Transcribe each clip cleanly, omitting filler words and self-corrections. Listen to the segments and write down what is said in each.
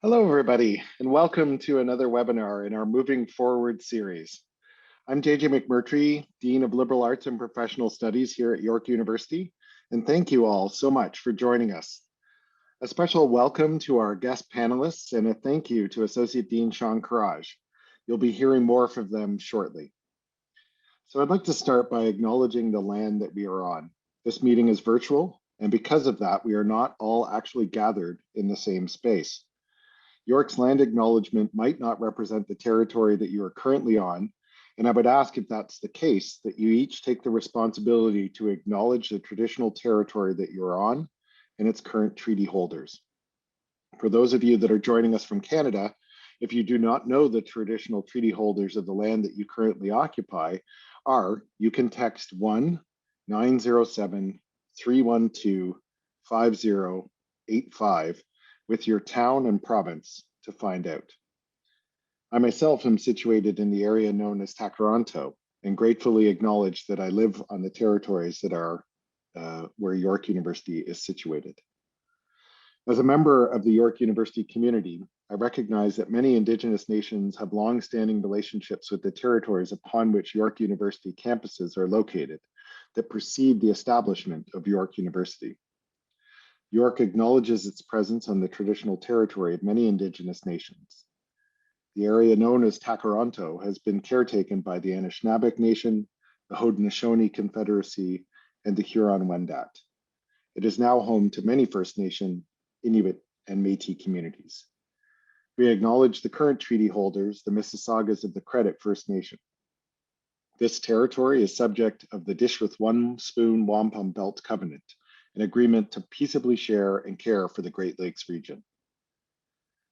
Hello, everybody, and welcome to another webinar in our Moving Forward series. I'm JJ McMurtry, Dean of Liberal Arts and Professional Studies here at York University, and thank you all so much for joining us. A special welcome to our guest panelists and a thank you to Associate Dean Sean Kheraj. You'll be hearing more from them shortly. So I'd like to start by acknowledging the land that we are on. This meeting is virtual, and because of that, we are not all actually gathered in the same space. York's land acknowledgement might not represent the territory that you are currently on, and I would ask, if that's the case, that you each take the responsibility to acknowledge the traditional territory that you're on and its current treaty holders. For those of you that are joining us from Canada, if you do not know the traditional treaty holders of the land that you currently occupy you can text 1-907-312-5085 with your town and province to find out. I myself am situated in the area known as Takaranto and gratefully acknowledge that I live on the territories that are where York University is situated. As a member of the York University community, I recognize that many Indigenous nations have long-standing relationships with the territories upon which York University campuses are located that precede the establishment of York University. York acknowledges its presence on the traditional territory of many Indigenous nations. The area known as Takaranto has been caretaken by the Anishinaabe Nation, the Haudenosaunee Confederacy, and the Huron-Wendat. It is now home to many First Nation, Inuit, and Métis communities. We acknowledge the current treaty holders, the Mississaugas of the Credit First Nation. This territory is subject of the Dish with One Spoon Wampum Belt Covenant, an agreement to peaceably share and care for the Great Lakes region.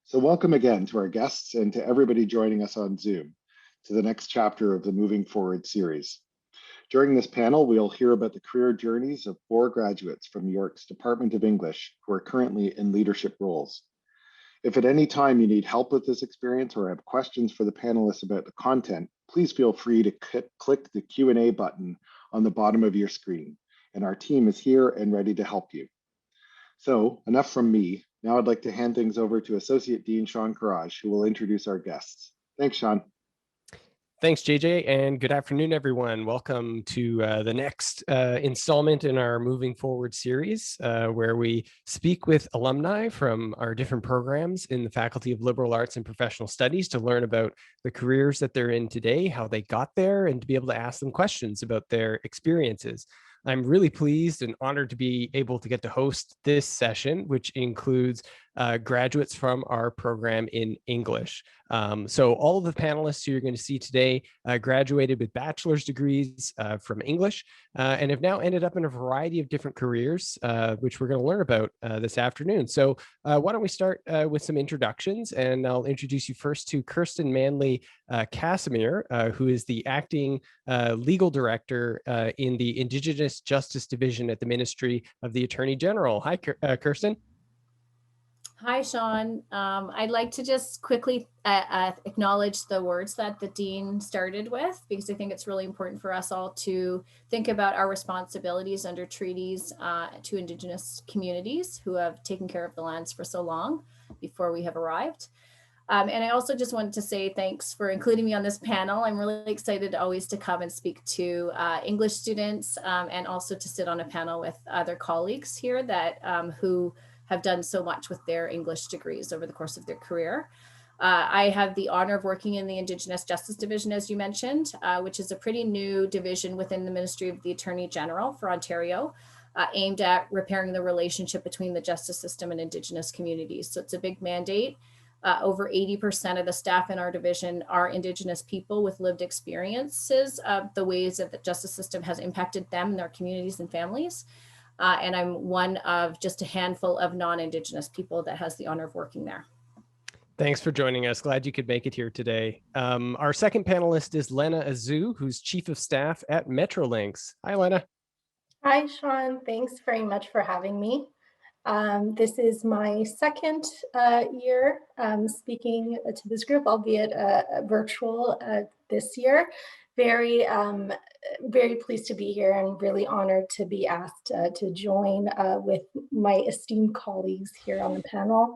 So welcome again to our guests and to everybody joining us on Zoom to the next chapter of the Moving Forward series. During this panel, we'll hear about the career journeys of 4 graduates from York's Department of English who are currently in leadership roles. If at any time you need help with this experience or have questions for the panelists about the content, please feel free to click the Q&A button on the bottom of your screen, and our team is here and ready to help you. So enough from me. Now I'd like to hand things over to Associate Dean Sean Kheraj, who will introduce our guests. Thanks, Sean. Thanks, JJ, and good afternoon, everyone. Welcome to the next installment in our Moving Forward series, where we speak with alumni from our different programs in the Faculty of Liberal Arts and Professional Studies to learn about the careers that they're in today, how they got there, and to be able to ask them questions about their experiences. I'm really pleased and honored to be able to get to host this session, which includes graduates from our program in English. So all of the panelists who you're going to see today graduated with bachelor's degrees from English and have now ended up in a variety of different careers, which we're going to learn about this afternoon. So why don't we start with some introductions, and I'll introduce you first to Kirsten Manley-Casimir, who is the acting legal director in the Indigenous Justice Division at the Ministry of the Attorney General. Hi, Kirsten. Hi, Sean. I'd like to just quickly acknowledge the words that the Dean started with, because I think it's really important for us all to think about our responsibilities under treaties to Indigenous communities who have taken care of the lands for so long before we have arrived. And I also just wanted to say thanks for including me on this panel. I'm really excited always to come and speak to English students and also to sit on a panel with other colleagues here that who have done so much with their English degrees over the course of their career. I have the honor of working in the Indigenous Justice Division, as you mentioned, which is a pretty new division within the Ministry of the Attorney General for Ontario, aimed at repairing the relationship between the justice system and Indigenous communities. So it's a big mandate. Over 80% of the staff in our division are Indigenous people with lived experiences of the ways that the justice system has impacted them and their communities and families. And I'm one of just a handful of non-Indigenous people that has the honor of working there. Thanks for joining us. Glad you could make it here today. Our second panelist is Lena Azu, who's Chief of Staff at Metrolinx. Hi, Lena. Hi, Sean. Thanks very much for having me. This is my second year speaking to this group, albeit virtual this year. very pleased to be here and really honored to be asked to join with my esteemed colleagues here on the panel.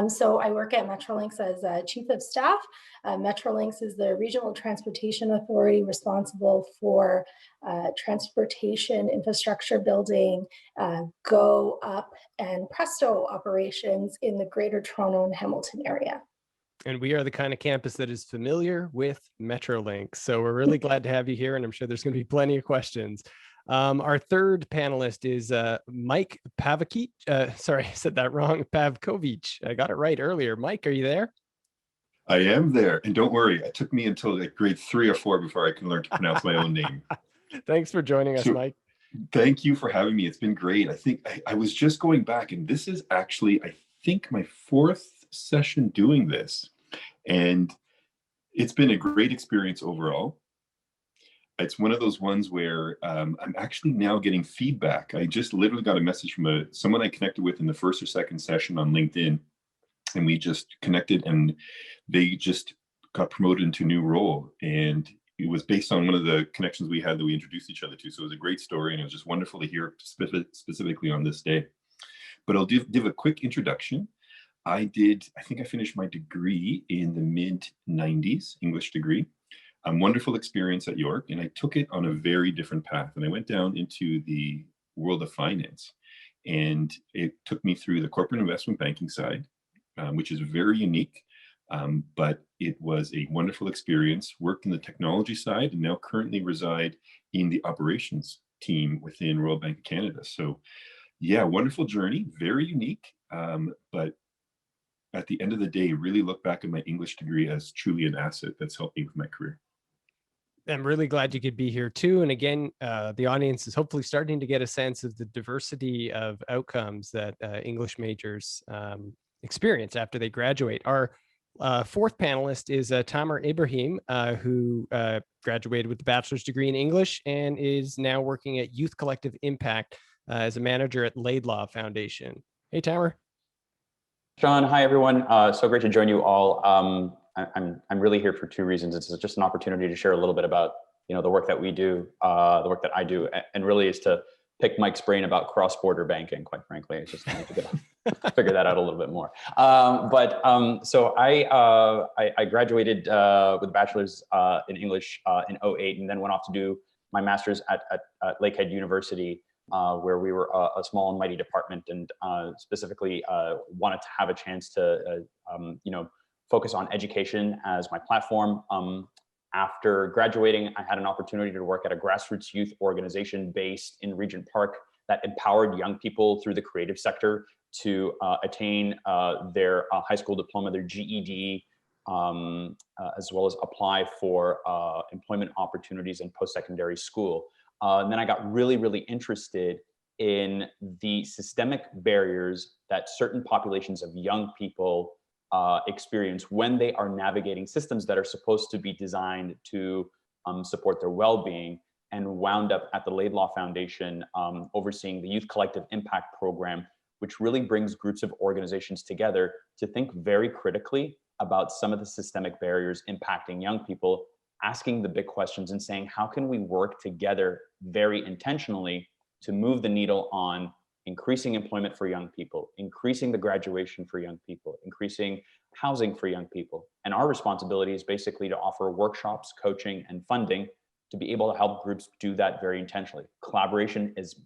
So I work at Metrolinx as Chief of Staff. Metrolinx is the regional transportation authority responsible for transportation infrastructure building, Go, Up, and Presto operations in the Greater Toronto and Hamilton area. And we are the kind of campus that is familiar with Metrolinx. So we're really glad to have you here, and I'm sure there's going to be plenty of questions. Our third panelist is Mike Pavkovic. Sorry, I said that wrong. Pavkovic. I got it right earlier. Mike, are you there? I am there. And don't worry, it took me until like grade 3 or 4 before I can learn to pronounce my own name. Thanks for joining us, Mike. Thank you for having me. It's been great. I think I was just going back, and this is actually, I think, my 4th session doing this. And it's been a great experience overall. It's one of those ones where I'm actually now getting feedback. I just literally got a message from someone I connected with in the 1st or 2nd session on LinkedIn, and we just connected, and they just got promoted into a new role. And it was based on one of the connections we had that we introduced each other to. So it was a great story, and it was just wonderful to hear specifically on this day. But I'll give a quick introduction. I think I finished my degree in the mid-90s, English degree. Wonderful experience at York, and I took it on a very different path. And I went down into the world of finance, and it took me through the corporate investment banking side, which is very unique, but it was a wonderful experience. Worked in the technology side, and now currently reside in the operations team within Royal Bank of Canada. So yeah, wonderful journey, very unique, but at the end of the day, really look back at my English degree as truly an asset that's helped me with my career. I'm really glad you could be here too. And again, the audience is hopefully starting to get a sense of the diversity of outcomes that English majors experience after they graduate. Our 4th panelist is Tamer Ibrahim, who graduated with a bachelor's degree in English and is now working at Youth Collective Impact as a manager at Laidlaw Foundation. Hey, Tamer. Sean, hi everyone. So great to join you all. I'm really here for 2 reasons. It's just an opportunity to share a little bit about the work that we do, the work that I do, and really is to pick Mike's brain about cross-border banking. Quite frankly, I just need to figure that out a little bit more. So I graduated with a bachelor's in English in 2008, and then went off to do my master's at Lakehead University. Where we were a small and mighty department, and specifically wanted to have a chance to, focus on education as my platform. After graduating, I had an opportunity to work at a grassroots youth organization based in Regent Park that empowered young people through the creative sector to attain their high school diploma, their GED, as well as apply for employment opportunities in post-secondary school. And then I got really, really interested in the systemic barriers that certain populations of young people experience when they are navigating systems that are supposed to be designed to support their well-being, and wound up at the Laidlaw Foundation overseeing the Youth Collective Impact Program, which really brings groups of organizations together to think very critically about some of the systemic barriers impacting young people, asking the big questions and saying, how can we work together very intentionally to move the needle on increasing employment for young people, increasing the graduation for young people, increasing housing for young people. And our responsibility is basically to offer workshops, coaching, and funding to be able to help groups do that very intentionally. Collaboration is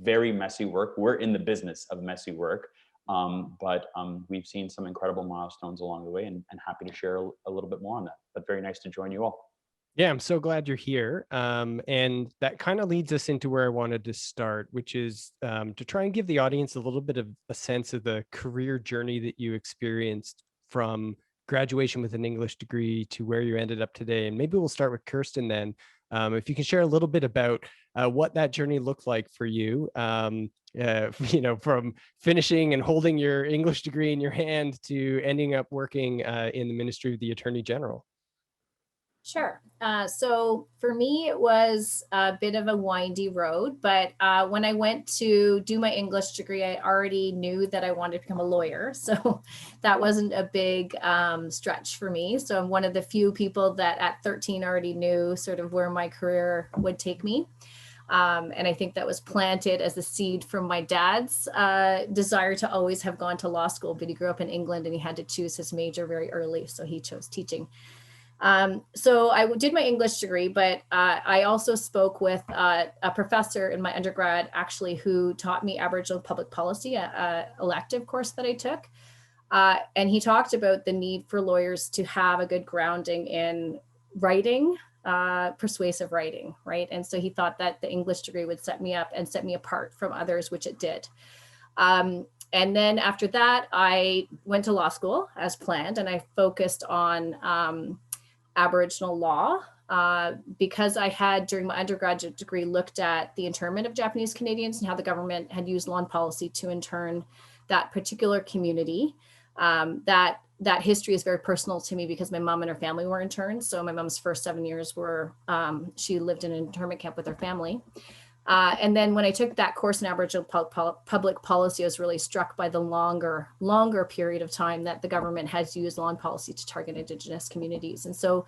very messy work. We're in the business of messy work, but we've seen some incredible milestones along the way, and happy to share a little bit more on that. But very nice to join you all. Yeah, I'm so glad you're here. And that kind of leads us into where I wanted to start, which is to try and give the audience a little bit of a sense of the career journey that you experienced from graduation with an English degree to where you ended up today. And maybe we'll start with Kirsten then. If you can share a little bit about what that journey looked like for you, from finishing and holding your English degree in your hand to ending up working in the Ministry of the Attorney General. Sure. So for me, it was a bit of a windy road, but when I went to do my English degree, I already knew that I wanted to become a lawyer. So that wasn't a big stretch for me. So I'm one of the few people that at 13 already knew sort of where my career would take me. And I think that was planted as a seed from my dad's desire to always have gone to law school, but he grew up in England and he had to choose his major very early. So he chose teaching. So I did my English degree, but I also spoke with a professor in my undergrad, actually, who taught me Aboriginal public policy, a elective course that I took. And he talked about the need for lawyers to have a good grounding in writing, persuasive writing, right? And so he thought that the English degree would set me up and set me apart from others, which it did. And then after that, I went to law school as planned, and I focused on Aboriginal law because I had, during my undergraduate degree, looked at the internment of Japanese Canadians and how the government had used law and policy to intern that particular community. That history is very personal to me because my mom and her family were interned. So my mom's first 7 years were, she lived in an internment camp with her family. And then when I took that course in Aboriginal public policy, I was really struck by the longer period of time that the government has used law and policy to target Indigenous communities. And so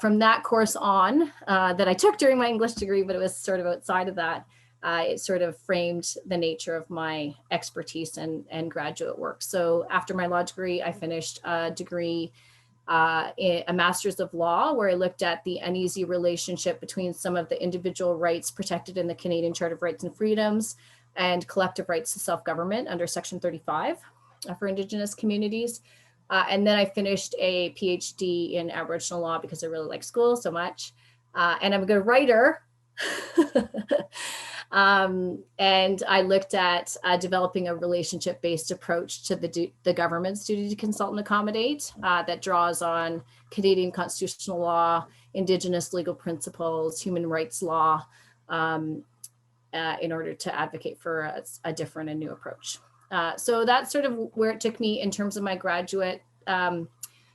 from that course on that I took during my English degree, but it was sort of outside of that, it sort of framed the nature of my expertise and graduate work. So after my law degree, I finished a degree a master's of law, where I looked at the uneasy relationship between some of the individual rights protected in the Canadian Charter of Rights and Freedoms and collective rights to self-government under Section 35 for Indigenous communities. And then I finished a PhD in Aboriginal law because I really like school so much. And I'm a good writer. And I looked at developing a relationship-based approach to the government's duty to consult and accommodate that draws on Canadian constitutional law, Indigenous legal principles, human rights law, in order to advocate for a different and new approach. So that's sort of where it took me in terms of my graduate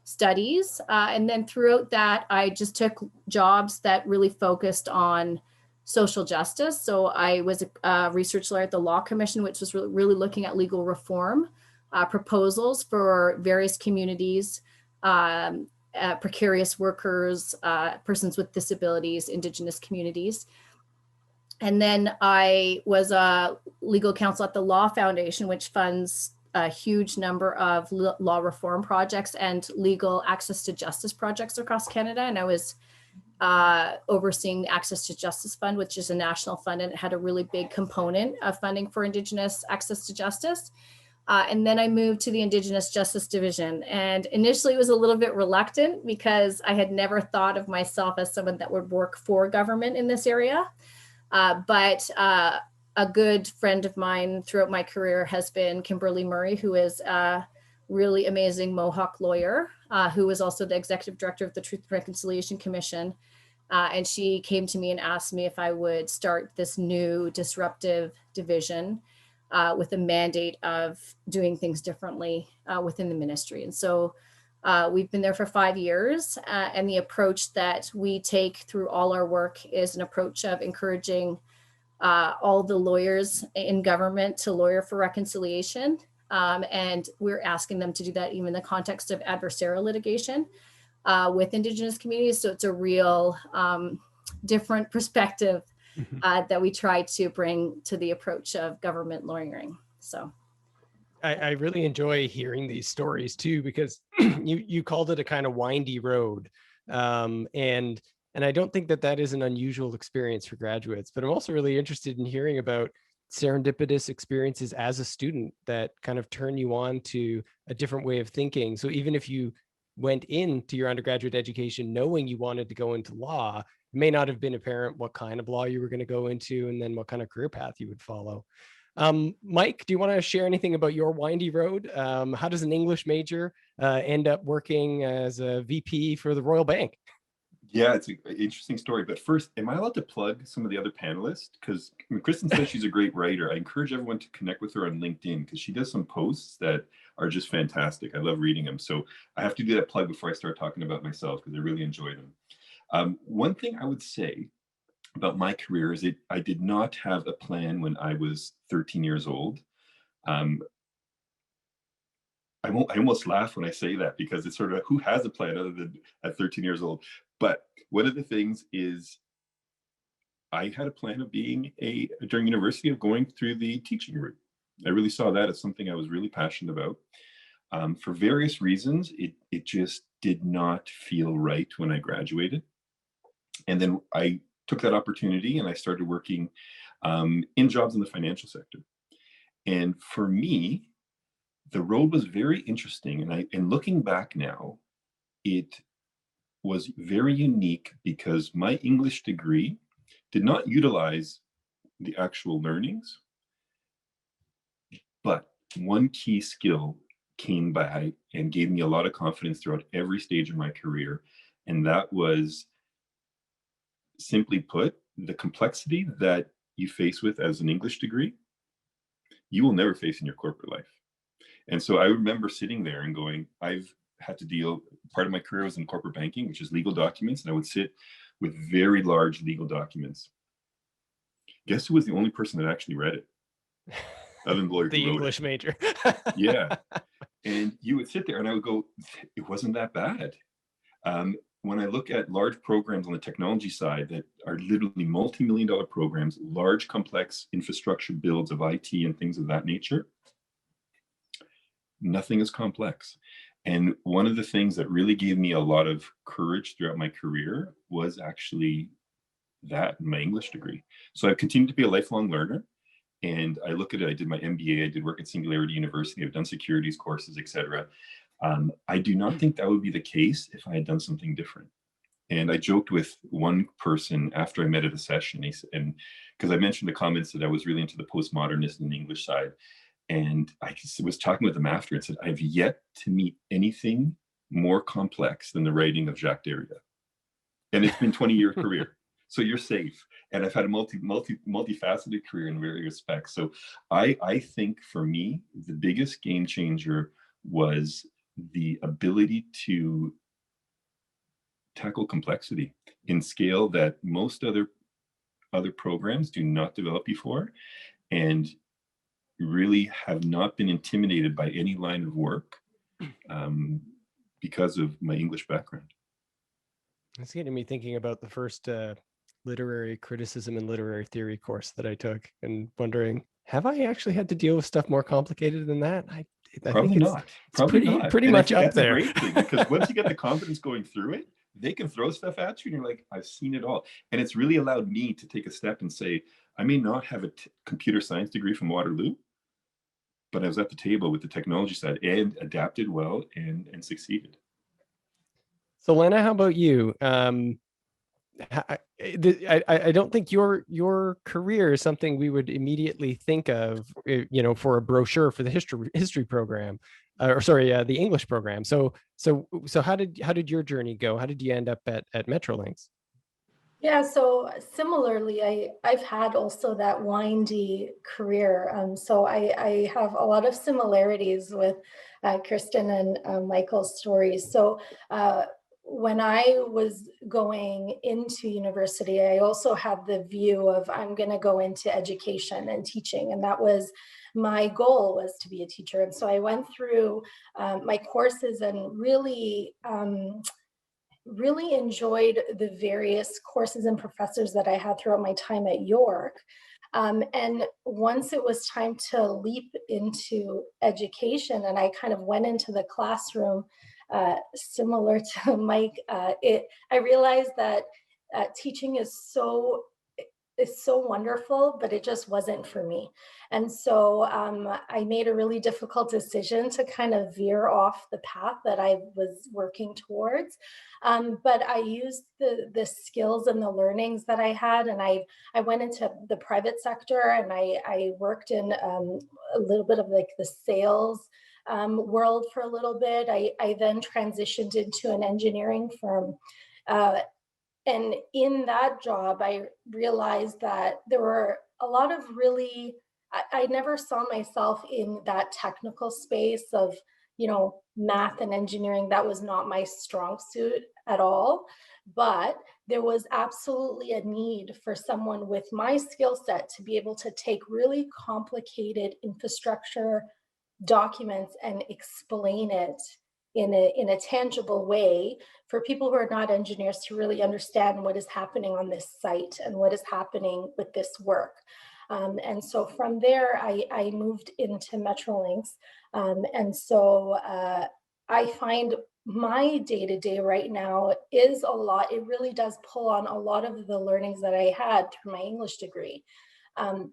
studies. And then throughout that, I just took jobs that really focused on social justice. So I was a research lawyer at the Law Commission, which was really looking at legal reform proposals for various communities, precarious workers, persons with disabilities, Indigenous communities. And then I was a legal counsel at the Laidlaw Foundation, which funds a huge number of law reform projects and legal access to justice projects across Canada. And I was overseeing the Access to Justice Fund, which is a national fund, and it had a really big component of funding for Indigenous access to justice. And then I moved to the Indigenous Justice Division. And initially it was a little bit reluctant because I had never thought of myself as someone that would work for government in this area. But a good friend of mine throughout my career has been Kimberly Murray, who is a really amazing Mohawk lawyer, who was also the executive director of the Truth and Reconciliation Commission. And she came to me and asked me if I would start this new disruptive division with a mandate of doing things differently within the ministry. And so we've been there for 5 years. And the approach that we take through all our work is an approach of encouraging all the lawyers in government to lawyer for reconciliation. And we're asking them to do that even in the context of adversarial litigation with Indigenous communities. So it's a real different perspective that we try to bring to the approach of government lawyering. So I really enjoy hearing these stories too, because you called it a kind of windy road. And I don't think that is an unusual experience for graduates, but I'm also really interested in hearing about serendipitous experiences as a student that kind of turn you on to a different way of thinking. So even if you went into your undergraduate education knowing you wanted to go into law, it may not have been apparent what kind of law you were going to go into and then what kind of career path you would follow. Mike, do you want to share anything about your windy road? How does an English major end up working as a VP for the Royal Bank? Yeah, it's an interesting story. But first, am I allowed to plug some of the other panelists? Because Kristen says she's a great writer. I encourage everyone to connect with her on LinkedIn because she does some posts that are just fantastic. I love reading them. So I have to do that plug before I start talking about myself because I really enjoy them. One thing I would say about my career is I did not have a plan when I was 13 years old. I almost laugh when I say that, because it's sort of, who has a plan other than at 13 years old? But one of the things is I had a plan of being during university, of going through the teaching route. I really saw that as something I was really passionate about. For various reasons, it just did not feel right when I graduated. And then I took that opportunity and I started working in jobs in the financial sector. And for me, the road was very interesting. And looking back now, it was very unique because my English degree did not utilize the actual learnings, but one key skill came by and gave me a lot of confidence throughout every stage of my career. And that was, simply put, the complexity that you face with as an English degree, you will never face in your corporate life. And so I remember sitting there and going, I've had to deal, part of my career was in corporate banking, which is legal documents, and I would sit with very large legal documents. Guess who was the only person that actually read it? Other than the lawyer The who wrote English it. major. Yeah. And you would sit there and I would go, it wasn't that bad. When I look at large programs on the technology side that are literally multi-million-dollar programs, large complex infrastructure builds of IT and things of that nature, nothing is complex. And one of the things that really gave me a lot of courage throughout my career was actually that, my English degree. So I've continued to be a lifelong learner. And I look at it, I did my MBA, I did work at Singularity University, I've done securities courses, etc. I do not think that would be the case if I had done something different. And I joked with one person after I met at a session, and because I mentioned the comments that I was really into the postmodernist and the English side. And I was talking with them after and said, I've yet to meet anything more complex than the writing of Jacques Derrida. And it's been a 20-year career. So you're safe. And I've had a multifaceted career in various respects. So I think for me, the biggest game changer was the ability to tackle complexity in scale that most other programs do not develop before, and really have not been intimidated by any line of work because of my English background. It's getting me thinking about the first literary criticism and literary theory course that I took, and wondering, have I actually had to deal with stuff more complicated than that? I Probably think not. It's pretty And much I think up that's there. a great thing, because once you get the confidence going through it, they can throw stuff at you and you're like, I've seen it all. And it's really allowed me to take a step and say, I may not have a computer science degree from Waterloo, but I was at the table with the technology side and adapted well and succeeded. So Lena, how about you? I don't think your career is something we would immediately think of, for a brochure for the history program, the English program. So how did your journey go? How did you end up at Metrolinx? Yeah, so similarly, I've had also that windy career. So I have a lot of similarities with Kirsten and Michael's stories. So when I was going into university, I also had the view of, I'm going to go into education and teaching. And that was my goal, was to be a teacher. And so I went through my courses and really enjoyed the various courses and professors that I had throughout my time at York. And once it was time to leap into education, and I kind of went into the classroom, similar to Mike, I realized that teaching is so wonderful, but it just wasn't for me. And so I made a really difficult decision to kind of veer off the path that I was working towards. But I used the skills and the learnings that I had, and I went into the private sector, and I worked in a little bit of like the sales world for a little bit. I then transitioned into an engineering firm. And in that job, I realized that there were a lot of I never saw myself in that technical space of, math and engineering. That was not my strong suit. at all, but there was absolutely a need for someone with my skill set to be able to take really complicated infrastructure documents and explain it in a tangible way for people who are not engineers to really understand what is happening on this site and what is happening with this work. And so from there, I moved into Metrolinx. And so I find my day-to-day right now is a lot. It really does pull on a lot of the learnings that I had through my English degree.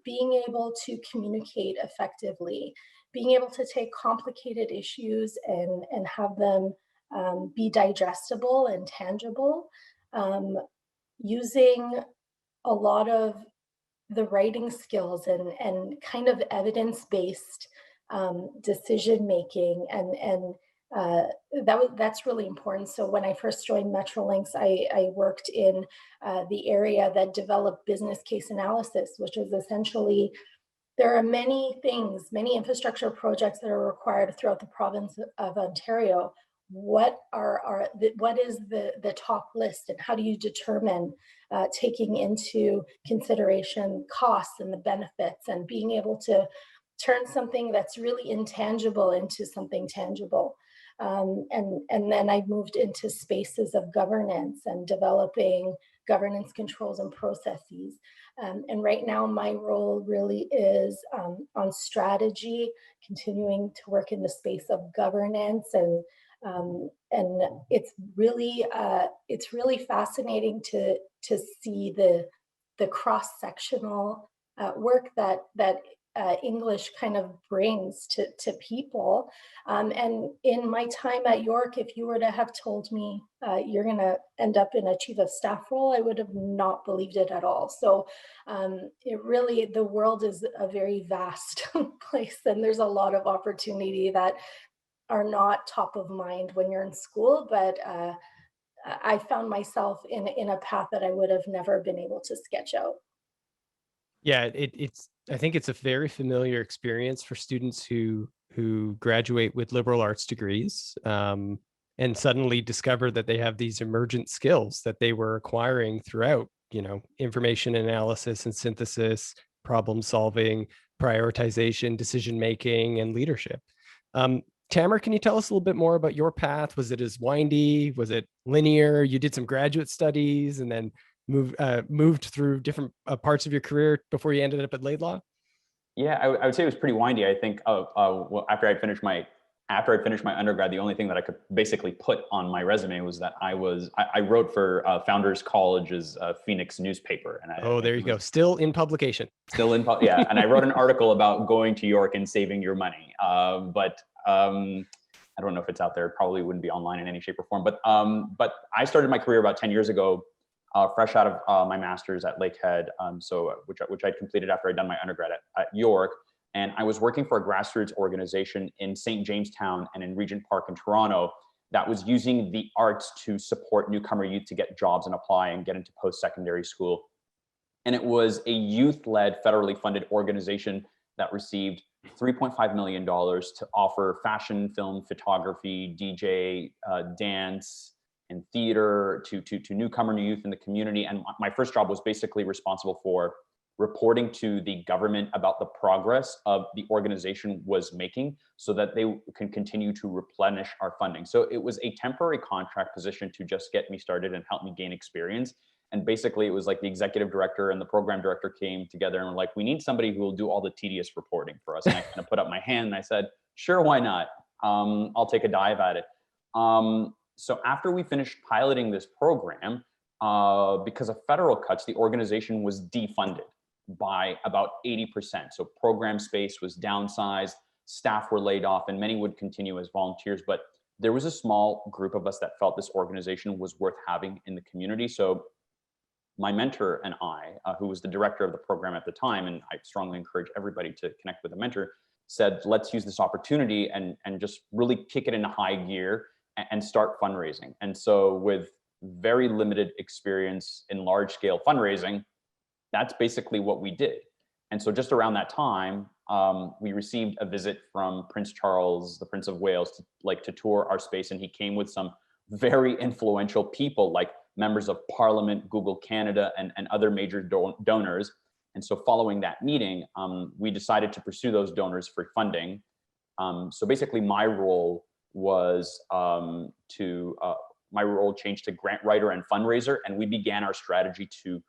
Being able to communicate effectively, being able to take complicated issues and have them be digestible and tangible, using a lot of the writing skills and kind of evidence-based decision making, and that's really important. So when I first joined Metrolinx, I worked in the area that developed business case analysis, which is essentially, there are many things, many infrastructure projects that are required throughout the province of Ontario. What is the top list, and how do you determine taking into consideration costs and the benefits, and being able to turn something that's really intangible into something tangible? And then I moved into spaces of governance and developing governance controls and processes. And right now my role really is on strategy, continuing to work in the space of governance, and it's really fascinating to see the cross-sectional work that English kind of brings to people. And in my time at York, if you were to have told me you're going to end up in a chief of staff role, I would have not believed it at all. So the world is a very vast place, and there's a lot of opportunity that are not top of mind when you're in school, but I found myself in a path that I would have never been able to sketch out. Yeah, I think it's a very familiar experience for students who graduate with liberal arts degrees, and suddenly discover that they have these emergent skills that they were acquiring throughout, information analysis and synthesis, problem solving, prioritization, decision making, and leadership. Tamer, can you tell us a little bit more about your path? Was it as windy? Was it linear? You did some graduate studies and then moved through different parts of your career before you ended up at Laidlaw? Yeah, I would say it was pretty windy. I think well, after I finished my undergrad, the only thing that I could basically put on my resume was that I wrote for Founders College's Phoenix newspaper. And there you go. Still in publication. Yeah. And I wrote an article about going to York and saving your money. But I don't know if it's out there. It probably wouldn't be online in any shape or form. But I started my career about 10 years ago, fresh out of my master's at Lakehead, which I'd completed after I'd done my undergrad at York. And I was working for a grassroots organization in St. Jamestown and in Regent Park in Toronto that was using the arts to support newcomer youth to get jobs and apply and get into post-secondary school. And it was a youth-led, federally funded organization that received $3.5 million to offer fashion, film, photography, DJ, dance, and theater to newcomer youth in the community. And my first job was basically responsible for reporting to the government about the progress of the organization was making so that they can continue to replenish our funding. So it was a temporary contract position to just get me started and help me gain experience. And basically it was like the executive director and the program director came together and were like, we need somebody who will do all the tedious reporting for us. And I kind of put up my hand and I said, sure, why not? I'll take a dive at it. So after we finished piloting this program, because of federal cuts, the organization was defunded by about 80%. So program space was downsized, staff were laid off, and many would continue as volunteers. But there was a small group of us that felt this organization was worth having in the community. So my mentor and I, who was the director of the program at the time, and I strongly encourage everybody to connect with a mentor, said, let's use this opportunity and just really kick it into high gear and start fundraising. And so with very limited experience in large scale fundraising, that's basically what we did. And so just around that time, we received a visit from Prince Charles, the Prince of Wales, to tour our space. And he came with some very influential people like members of Parliament, Google Canada, and other major donors. And so following that meeting, we decided to pursue those donors for funding. So basically my role was my role changed to grant writer and fundraiser, and we began our strategy to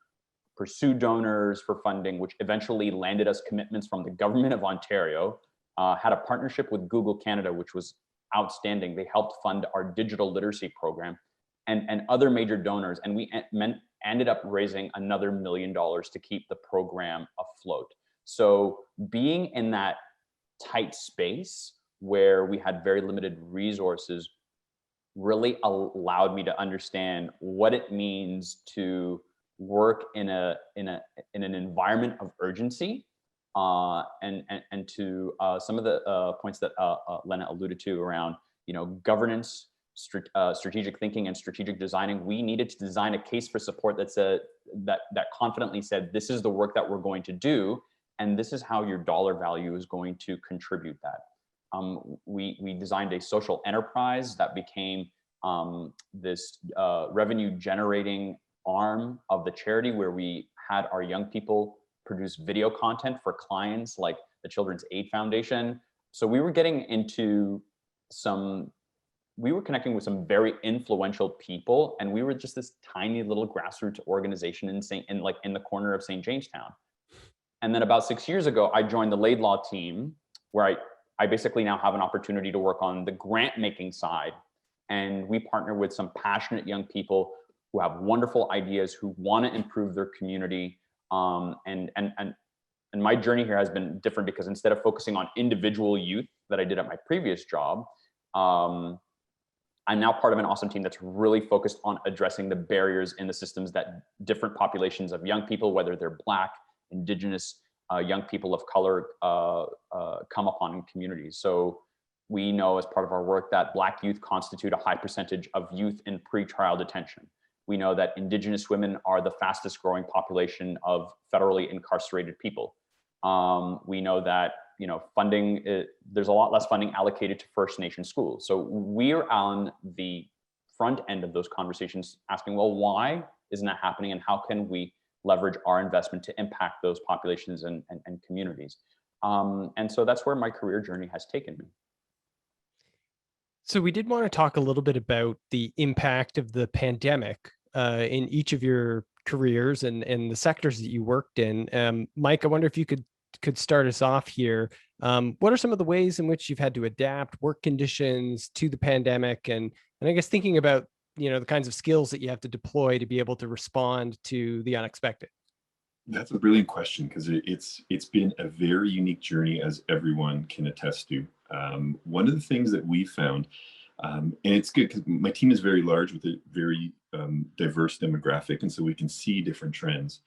pursue donors for funding, which eventually landed us commitments from the government of Ontario, had a partnership with Google Canada, which was outstanding. They helped fund our digital literacy program and other major donors. And we ended up raising another $1 million to keep the program afloat. So being in that tight space where we had very limited resources really allowed me to understand what it means to work in an environment of urgency, and to some of the points that Lena alluded to around, governance, strategic thinking, and strategic designing. We needed to design a case for support that confidently said, this is the work that we're going to do, and this is how your dollar value is going to contribute that. We designed a social enterprise that became this revenue generating arm of the charity, where we had our young people produce video content for clients like the Children's Aid Foundation. So we were getting into we were connecting with some very influential people, and we were just this tiny little grassroots organization in the corner of St. Jamestown. And then about 6 years ago, I joined the Laidlaw team, where I basically now have an opportunity to work on the grant making side. And we partner with some passionate young people who have wonderful ideas, who want to improve their community. And my journey here has been different, because instead of focusing on individual youth that I did at my previous job, I'm now part of an awesome team that's really focused on addressing the barriers in the systems that different populations of young people, whether they're Black, Indigenous, young people of color, come upon in communities. So we know as part of our work that Black youth constitute a high percentage of youth in pretrial detention. We know that Indigenous women are the fastest growing population of federally incarcerated people. We know that funding, there's a lot less funding allocated to First Nation schools. So we're on the front end of those conversations asking, well, why isn't that happening, and how can we leverage our investment to impact those populations and communities? And so that's where my career journey has taken me. So we did want to talk a little bit about the impact of the pandemic in each of your careers and the sectors that you worked in. Mike, I wonder if you could start us off here. What are some of the ways in which you've had to adapt work conditions to the pandemic, and I guess thinking about the kinds of skills that you have to deploy to be able to respond to the unexpected? That's a brilliant question, because it's been a very unique journey, as everyone can attest to. One of the things that we found, and it's good because my team is very large with a very diverse demographic, and so we can see different trends.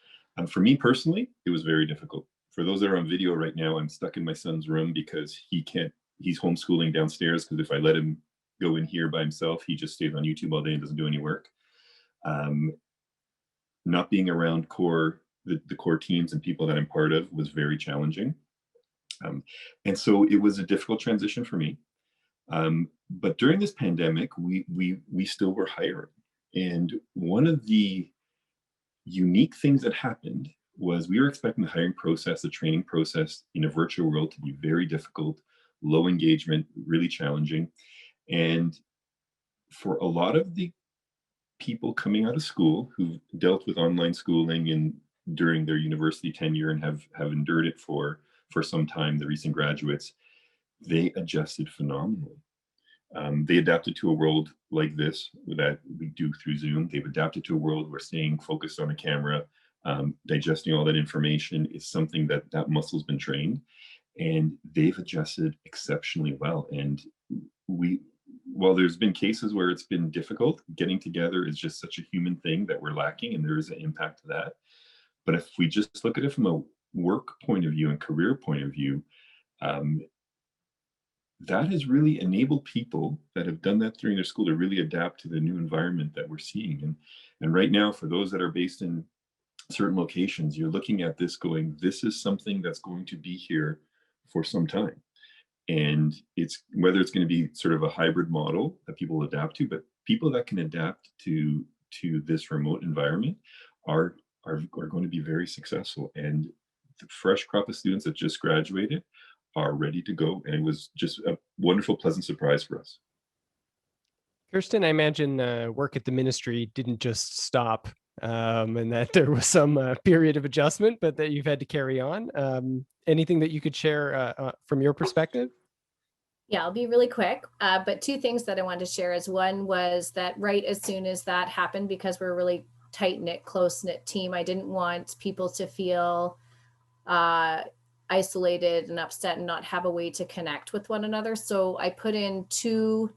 For me personally, it was very difficult. For those that are on video right now, I'm stuck in my son's room because he's homeschooling downstairs, because if I let him go in here by himself, he just stays on YouTube all day and doesn't do any work. Not being around the core teams and people that I'm part of was very challenging. And so it was a difficult transition for me. But during this pandemic, we still were hiring. And one of the unique things that happened was we were expecting the hiring process, the training process in a virtual world to be very difficult, low engagement, really challenging. And for a lot of the people coming out of school who dealt with online schooling and during their university tenure and have endured it for some time, the recent graduates, they adjusted phenomenally. They adapted to a world like this that we do through Zoom. They've adapted to a world where staying focused on a camera, digesting all that information is something that muscle's been trained, and they've adjusted exceptionally well. And while there's been cases where it's been difficult, getting together is just such a human thing that we're lacking, and there is an impact to that. But if we just look at it from a work point of view and career point of view, that has really enabled people that have done that during their school to really adapt to the new environment that we're seeing. And right now, for those that are based in certain locations, you're looking at this going, this is something that's going to be here for some time. And it's whether it's going to be sort of a hybrid model that people adapt to, but people that can adapt to this remote environment are going to be very successful. And the fresh crop of students that just graduated are ready to go. And it was just a wonderful, pleasant surprise for us. Kirsten, I imagine work at the ministry didn't just stop and that there was some period of adjustment, but that you've had to carry on. Anything that you could share from your perspective? Yeah, I'll be really quick. But two things that I wanted to share is one was that right as soon as that happened, because we're a really tight-knit, close-knit team, I didn't want people to feel isolated and upset and not have a way to connect with one another. So I put in 2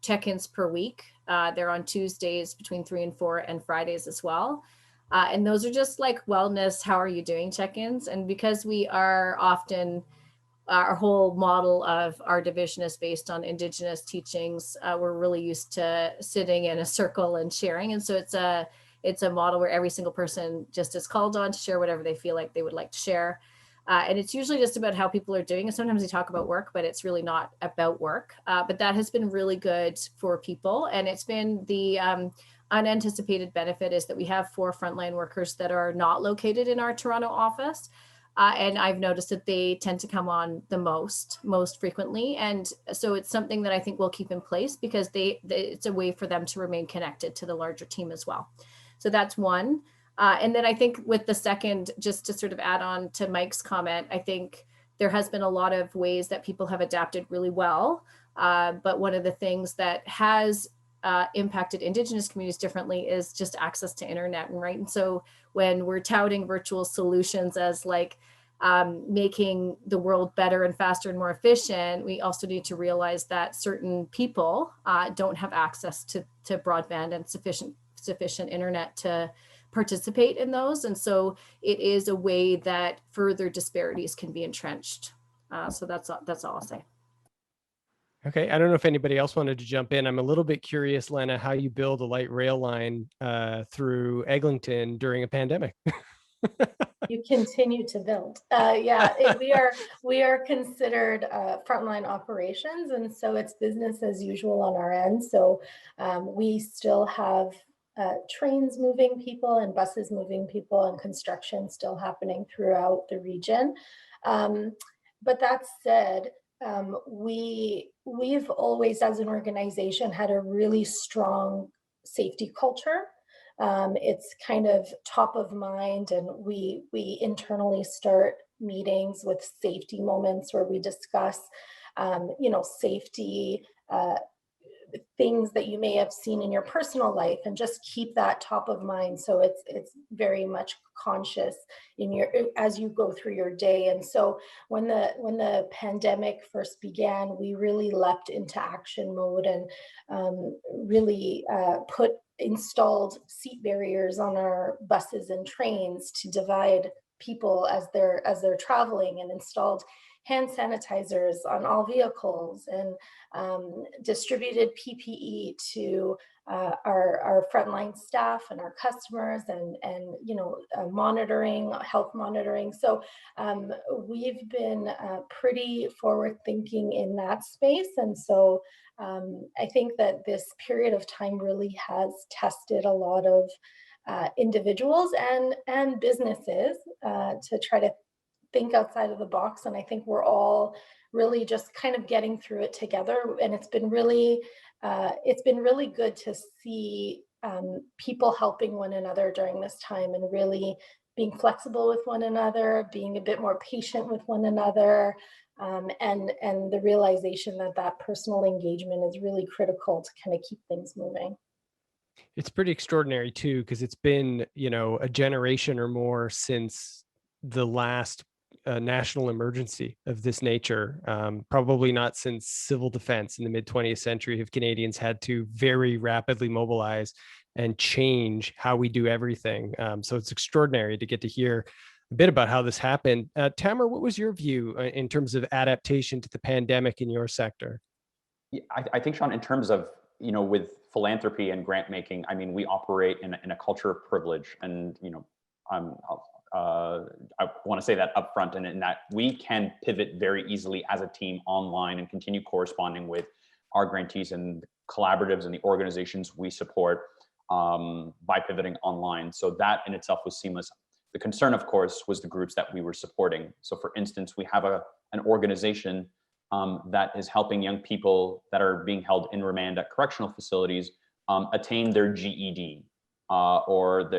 check-ins per week. They're on Tuesdays between 3 and 4 and Fridays as well. And those are just like wellness, how are you doing check-ins? And because we are often, our whole model of our division is based on indigenous teachings, we're really used to sitting in a circle and sharing. And so it's a model where every single person just is called on to share whatever they feel like they would like to share. And it's usually just about how people are doing. And sometimes we talk about work, but it's really not about work. But that has been really good for people. And it's been the unanticipated benefit is that we have 4 frontline workers that are not located in our Toronto office. And I've noticed that they tend to come on the most frequently. And so it's something that I think we'll keep in place because it's a way for them to remain connected to the larger team as well. So that's one. And then I think with the second, just to sort of add on to Mike's comment, I think there has been a lot of ways that people have adapted really well. But one of the things that has impacted Indigenous communities differently is just access to internet. And right. And so when we're touting virtual solutions as like making the world better and faster and more efficient, we also need to realize that certain people don't have access to broadband and sufficient internet to participate in those. And so it is a way that further disparities can be entrenched. So that's all I'll say. Okay, I don't know if anybody else wanted to jump in. I'm a little bit curious, Lena, how you build a light rail line through Eglinton during a pandemic. You continue to build. We are considered frontline operations, and so it's business as usual on our end. So we still have trains moving people and buses moving people and construction still happening throughout the region. But that said, we've always, as an organization, had a really strong safety culture. It's kind of top of mind, and we internally start meetings with safety moments where we discuss, safety things that you may have seen in your personal life, and just keep that top of mind. So it's very much conscious as you go through your day. And so when the pandemic first began, we really leapt into action mode and really installed seat barriers on our buses and trains to divide people as they're traveling, and installed hand sanitizers on all vehicles, and distributed PPE to our frontline staff and our customers, and health monitoring. So we've been pretty forward thinking in that space. And so I think that this period of time really has tested a lot of individuals and businesses to try to think outside of the box. And I think we're all really just kind of getting through it together. And it's been really good to see people helping one another during this time, and really being flexible with one another, being a bit more patient with one another, and the realization that personal engagement is really critical to kind of keep things moving. It's pretty extraordinary too, because it's been, a generation or more since the last national emergency of this nature. Probably not since civil defense in the mid 20th century have Canadians had to very rapidly mobilize and change how we do everything. So it's extraordinary to get to hear a bit about how this happened. Tamer, what was your view in terms of adaptation to the pandemic in your sector? Yeah, I think, Sean, in terms of, with philanthropy and grant making, I mean, we operate in a culture of privilege, and, I want to say that upfront, and in that we can pivot very easily as a team online and continue corresponding with our grantees and collaboratives and the organizations we support by pivoting online. So that in itself was seamless. The concern, of course, was the groups that we were supporting. So for instance, we have an organization that is helping young people that are being held in remand at correctional facilities attain their GED or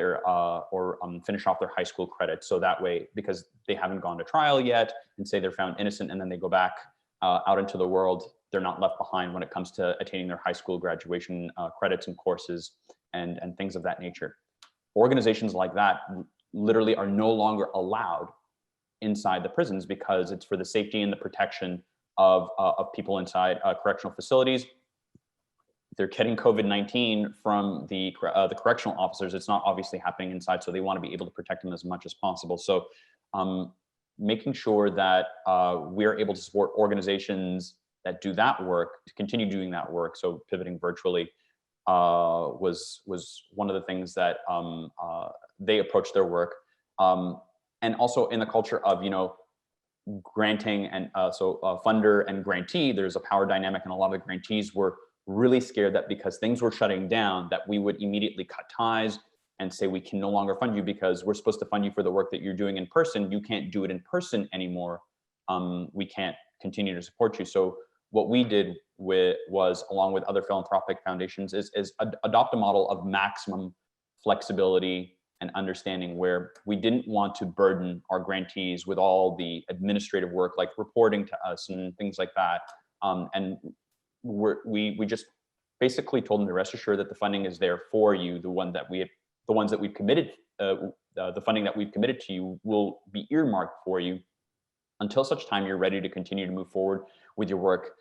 finish off their high school credits. So that way, because they haven't gone to trial yet and say they're found innocent and then they go back out into the world, they're not left behind when it comes to attaining their high school graduation credits and courses and things of that nature. Organizations like that literally are no longer allowed inside the prisons because it's for the safety and the protection of people inside correctional facilities. They're getting COVID-19 from the correctional officers. It's not obviously happening inside, so they want to be able to protect them as much as possible. So making sure that we're able to support organizations that do that work, to continue doing that work, so pivoting virtually, was one of the things that they approached their work. And also in the culture of, granting and funder and grantee, there's a power dynamic, and a lot of the grantees were really scared that because things were shutting down, that we would immediately cut ties and say we can no longer fund you because we're supposed to fund you for the work that you're doing in person. You can't do it in person anymore. We can't continue to support you. So what we did was, along with other philanthropic foundations, is adopt a model of maximum flexibility and understanding, where we didn't want to burden our grantees with all the administrative work like reporting to us and things like that. And we just basically told them to rest assured that the funding is there for you. The ones that we've committed, the funding that we've committed to you will be earmarked for you until such time you're ready to continue to move forward with your work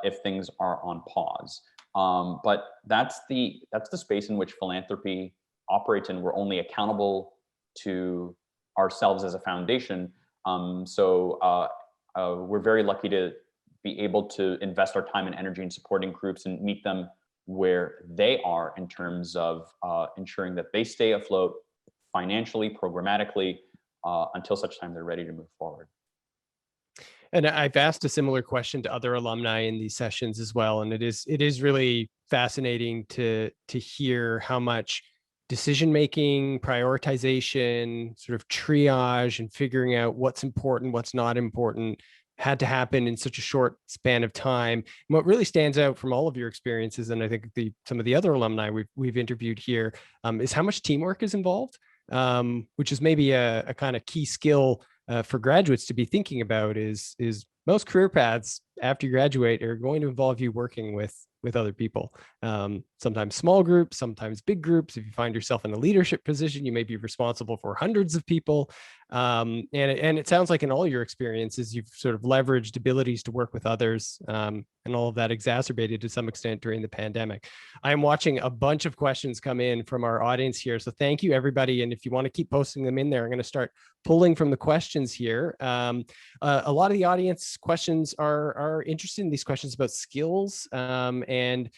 if things are on pause. But that's the space in which philanthropy operates, and we're only accountable to ourselves as a foundation. So we're very lucky to be able to invest our time and energy in supporting groups and meet them where they are in terms of ensuring that they stay afloat financially, programmatically, until such time they're ready to move forward. And I've asked a similar question to other alumni in these sessions as well. And it is really fascinating to hear how much decision-making, prioritization, sort of triage, and figuring out what's important, what's not important had to happen in such a short span of time. And what really stands out from all of your experiences, and I think some of the other alumni we've interviewed here, is how much teamwork is involved, which is maybe a kind of key skill for graduates to be thinking about. Is most career paths after you graduate are going to involve you working with other people, sometimes small groups, sometimes big groups. If you find yourself in a leadership position, you may be responsible for hundreds of people. And it sounds like in all your experiences, you've sort of leveraged abilities to work with others, and all of that exacerbated to some extent during the pandemic. I am watching a bunch of questions come in from our audience here. So thank you, everybody. And if you want to keep posting them in there, I'm going to start pulling from the questions here. A lot of the audience questions are interested in these questions about skills, and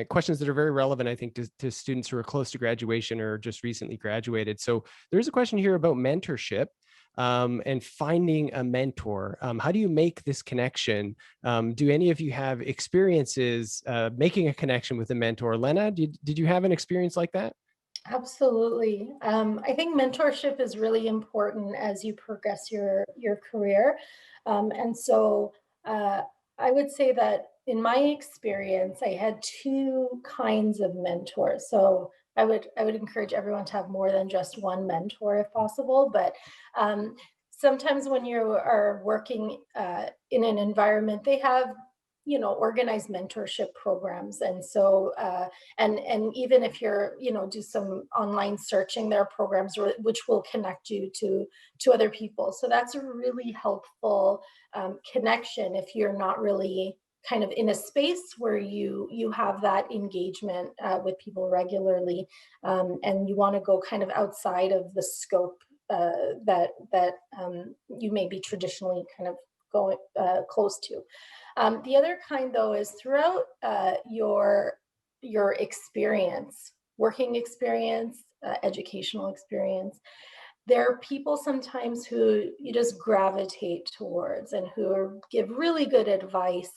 questions that are very relevant, I think, to students who are close to graduation or just recently graduated. So there's a question here about mentorship and finding a mentor. How do you make this connection? Do any of you have experiences making a connection with a mentor? Lena, did you have an experience like that? Absolutely. I think mentorship is really important as you progress your career. And so I would say that in my experience, I had two kinds of mentors. So I would encourage everyone to have more than just one mentor if possible. But sometimes when you are working in an environment, they have organized mentorship programs. And so, and even if you're, do some online searching, there are programs which will connect you to other people. So that's a really helpful connection if you're not really kind of in a space where you have that engagement with people regularly, and you want to go kind of outside of the scope that you may be traditionally kind of going close to. The other kind, though, is throughout your experience, working experience, educational experience, there are people sometimes who you just gravitate towards and who give really good advice.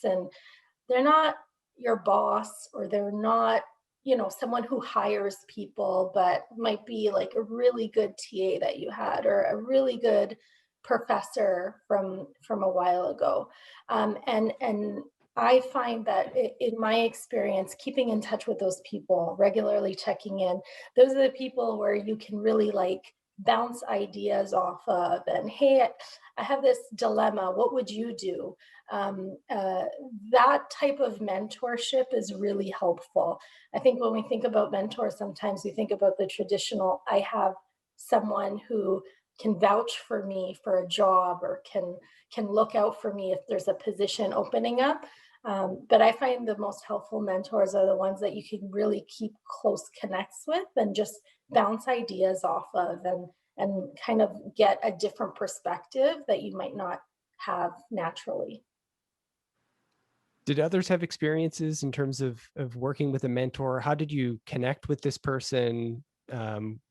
they're not your boss, or they're not, you know, someone who hires people, but might be like a really good TA that you had, or a really good professor from a while ago. And I find that in my experience, keeping in touch with those people, regularly checking in, those are the people where you can really like bounce ideas off of, and hey, I have this dilemma, what would you do? That type of mentorship is really helpful. I think when we think about mentors, sometimes we think about the traditional, I have someone who can vouch for me for a job, or can look out for me if there's a position opening up. But I find the most helpful mentors are the ones that you can really keep close connects with, and just bounce ideas off of, and kind of get a different perspective that you might not have naturally. Did others have experiences in terms of working with a mentor? How did you connect with this person?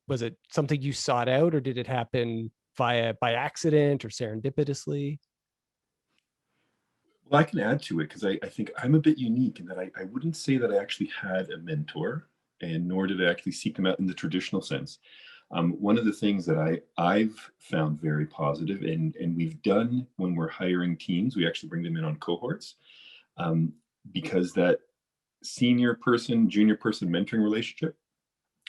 Was it something you sought out, or did it happen by accident or serendipitously? Well, I can add to it, because I think I'm a bit unique in that I wouldn't say that I actually had a mentor, and nor did I actually seek them out in the traditional sense. One of the things that I've found very positive, and we've done when we're hiring teams, we actually bring them in on cohorts, because that senior person, junior person mentoring relationship,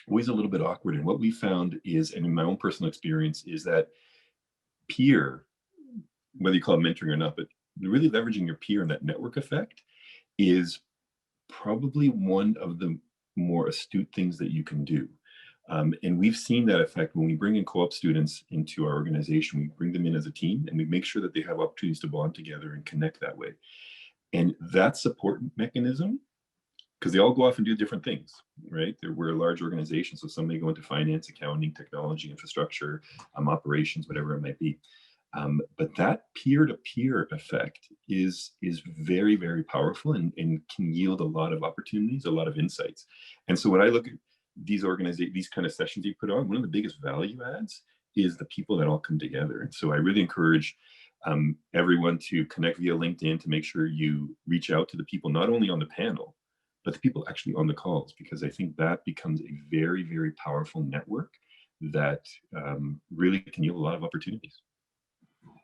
always a little bit awkward. And what we found is, and in my own personal experience, is that peer, whether you call it mentoring or not, but really leveraging your peer and that network effect is probably one of the more astute things that you can do. And we've seen that effect when we bring in co-op students into our organization. We bring them in as a team, and we make sure that they have opportunities to bond together and connect that way. And that support mechanism, because they all go off and do different things, right? We're a large organization, so some may go into finance, accounting, technology, infrastructure, operations, whatever it might be. But that peer-to-peer effect is very, very powerful, and can yield a lot of opportunities, a lot of insights. And so when I look at these kind of sessions you put on, one of the biggest value adds is the people that all come together. And so I really encourage everyone to connect via LinkedIn, to make sure you reach out to the people, not only on the panel, but the people actually on the calls, because I think that becomes a very, very powerful network that really can yield a lot of opportunities.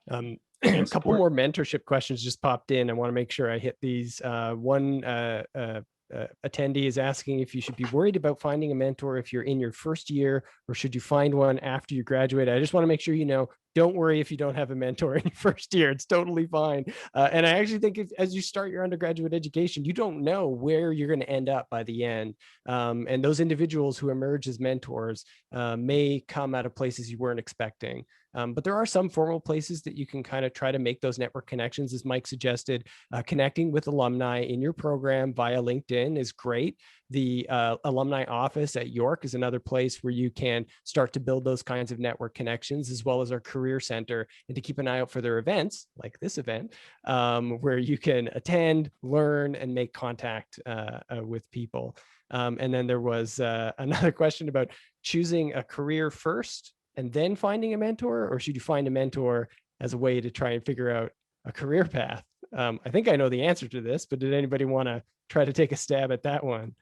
A couple more mentorship questions just popped in. I want to make sure I hit these. One attendee is asking if you should be worried about finding a mentor if you're in your first year, or should you find one after you graduate? I just want to make sure you know, don't worry if you don't have a mentor in your first year. It's totally fine. And I actually think as you start your undergraduate education, you don't know where you're going to end up by the end. And those individuals who emerge as mentors may come out of places you weren't expecting. But there are some formal places that you can kind of try to make those network connections, as Mike suggested. Connecting with alumni in your program via LinkedIn is great. The alumni office at York is another place where you can start to build those kinds of network connections, as well as our career center, and to keep an eye out for their events like this event, where you can attend, learn, and make contact with people. And then there was another question about choosing a career first and then finding a mentor, or should you find a mentor as a way to try and figure out a career path? I think I know the answer to this, but did anybody want to try to take a stab at that one?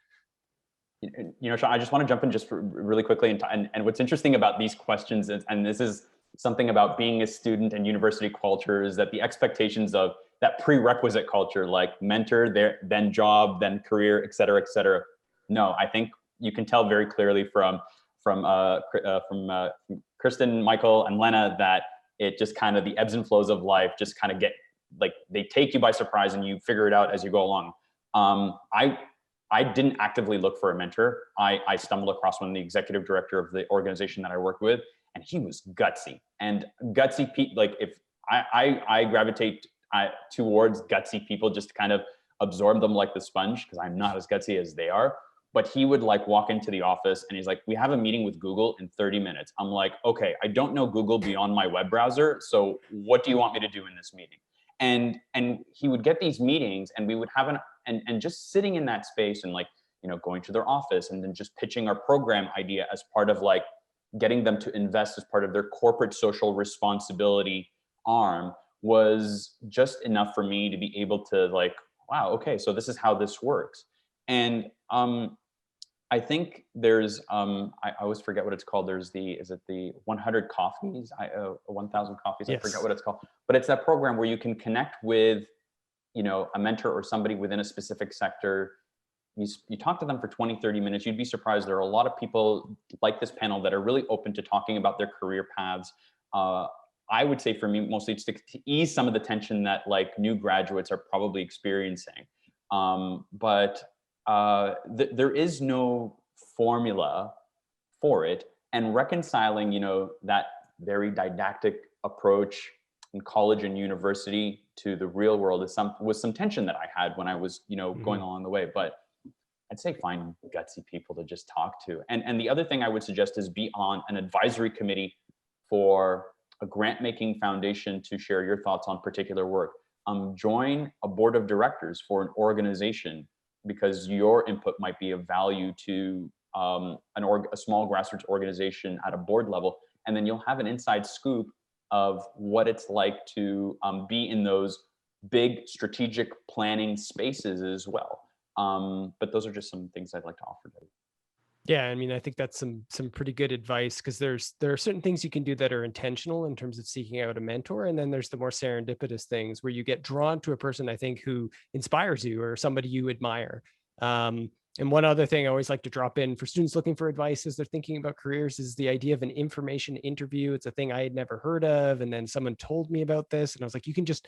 You know, Sean, I just want to jump in just really quickly. And what's interesting about these questions, and this is something about being a student and university culture, is that the expectations of that prerequisite culture, like mentor, then job, then career, et cetera, et cetera. No, I think you can tell very clearly from Kirsten, Michael, and Lena that it just kind of, the ebbs and flows of life just kind of get, like, they take you by surprise and you figure it out as you go along. I didn't actively look for a mentor. I stumbled across one, the executive director of the organization that I worked with, and he was gutsy. And gutsy people, like, if I gravitate towards gutsy people, just to kind of absorb them like the sponge, because I'm not as gutsy as they are. But he would like walk into the office and he's like, we have a meeting with Google in 30 minutes. I'm like, okay, I don't know Google beyond my web browser. So what do you want me to do in this meeting? And he would get these meetings, and we would have and just sitting in that space, and like, you know, going to their office and then just pitching our program idea as part of like getting them to invest as part of their corporate social responsibility arm, was just enough for me to be able to like wow, okay, so this is how this works. And I think there's, I always forget what it's called. There's is it the 100 coffees, 1,000 coffees? Yes. I forget what it's called, but it's that program where you can connect with, a mentor or somebody within a specific sector. You talk to them for 20, 30 minutes. You'd be surprised. There are a lot of people like this panel that are really open to talking about their career paths. I would say for me, mostly it's to ease some of the tension that like new graduates are probably experiencing. But there is no formula for it, and reconciling, that very didactic approach in college and university to the real world was some tension that I had when I was, going along the way. But I'd say find gutsy people to just talk to. And the other thing I would suggest is be on an advisory committee for a grant-making foundation to share your thoughts on particular work. Join a board of directors for an organization, because your input might be of value to a small grassroots organization at a board level. And then you'll have an inside scoop of what it's like to be in those big strategic planning spaces as well. But those are just some things I'd like to offer today. Yeah, I mean, I think that's some pretty good advice, because there are certain things you can do that are intentional in terms of seeking out a mentor, and then there's the more serendipitous things where you get drawn to a person, I think, who inspires you or somebody you admire. And one other thing I always like to drop in for students looking for advice as they're thinking about careers is the idea of an information interview. It's a thing I had never heard of, and then someone told me about this, and I was like, you can just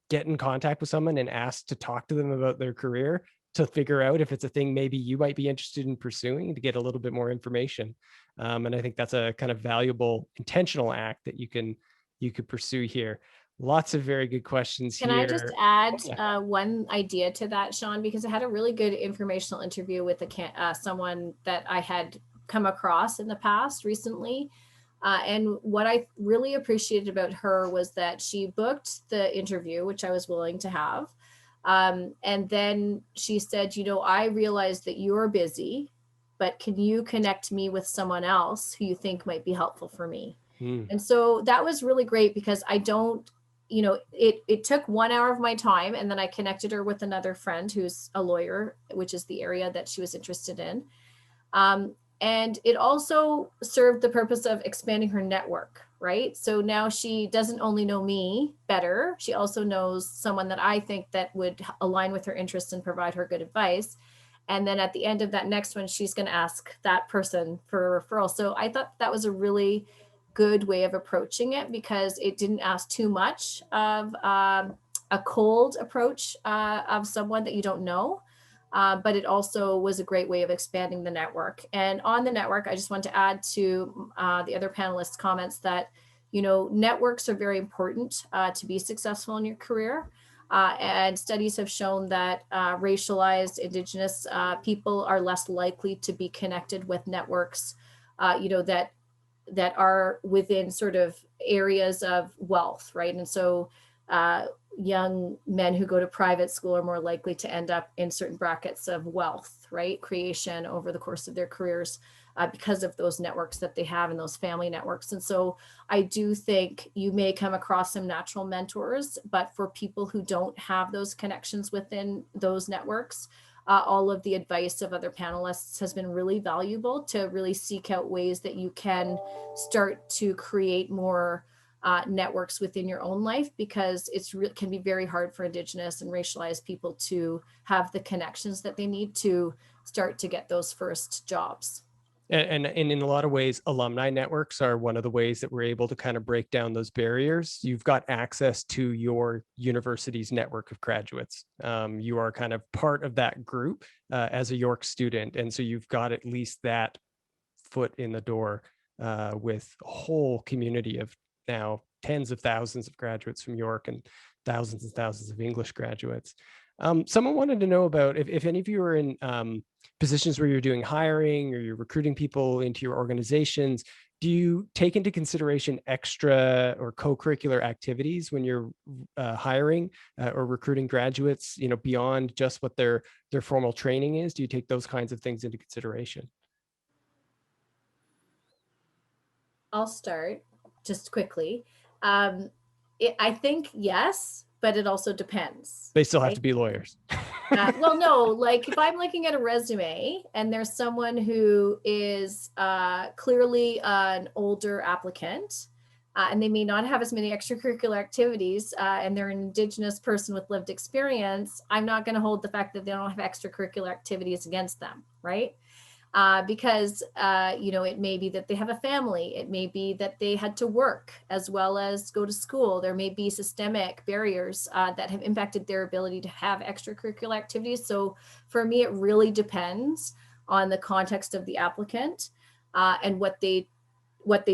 get in contact with someone and ask to talk to them about their career, to figure out if it's a thing maybe you might be interested in pursuing, to get a little bit more information. And I think that's a kind of valuable intentional act that you could pursue here. Lots of very good questions here. Can I just add one idea to that, Sean? Because I had a really good informational interview with someone that I had come across in the past recently. And what I really appreciated about her was that she booked the interview, which I was willing to have. And then she said, I realized that you're busy, but can you connect me with someone else who you think might be helpful for me? And so that was really great, because I don't, it took 1 hour of my time, and then I connected her with another friend who's a lawyer, which is the area that she was interested in. And it also served the purpose of expanding her network, right? So now she doesn't only know me better, she also knows someone that I think that would align with her interests and provide her good advice. And then at the end of that next one, she's going to ask that person for a referral. So I thought that was a really good way of approaching it, because it didn't ask too much of a cold approach of someone that you don't know. But it also was a great way of expanding the network. And on the network, I just want to add to the other panelists' comments that, networks are very important to be successful in your career. And studies have shown that racialized, indigenous people are less likely to be connected with networks, that are within sort of areas of wealth, right? And so young men who go to private school are more likely to end up in certain brackets of wealth, right? Creation over the course of their careers because of those networks that they have and those family networks. And so I do think you may come across some natural mentors, but for people who don't have those connections within those networks, all of the advice of other panelists has been really valuable to really seek out ways that you can start to create more networks within your own life, because can be very hard for Indigenous and racialized people to have the connections that they need to start to get those first jobs. And in a lot of ways, alumni networks are one of the ways that we're able to kind of break down those barriers. You've got access to your university's network of graduates. You are kind of part of that group as a York student. And so you've got at least that foot in the door with a whole community of now tens of thousands of graduates from York and thousands of English graduates. Someone wanted to know about if any of you are in positions where you're doing hiring or you're recruiting people into your organizations, do you take into consideration extra or co-curricular activities when you're hiring or recruiting graduates, beyond just what their formal training is? Do you take those kinds of things into consideration? I'll start just quickly. I think yes, but it also depends. They still have right? to be lawyers. Well, no, like if I'm looking at a resume and there's someone who is clearly an older applicant, and they may not have as many extracurricular activities, and they're an Indigenous person with lived experience, I'm not going to hold the fact that they don't have extracurricular activities against them, right? Because, it may be that they have a family. It may be that they had to work as well as go to school. There may be systemic barriers that have impacted their ability to have extracurricular activities. So for me, it really depends on the context of the applicant and what they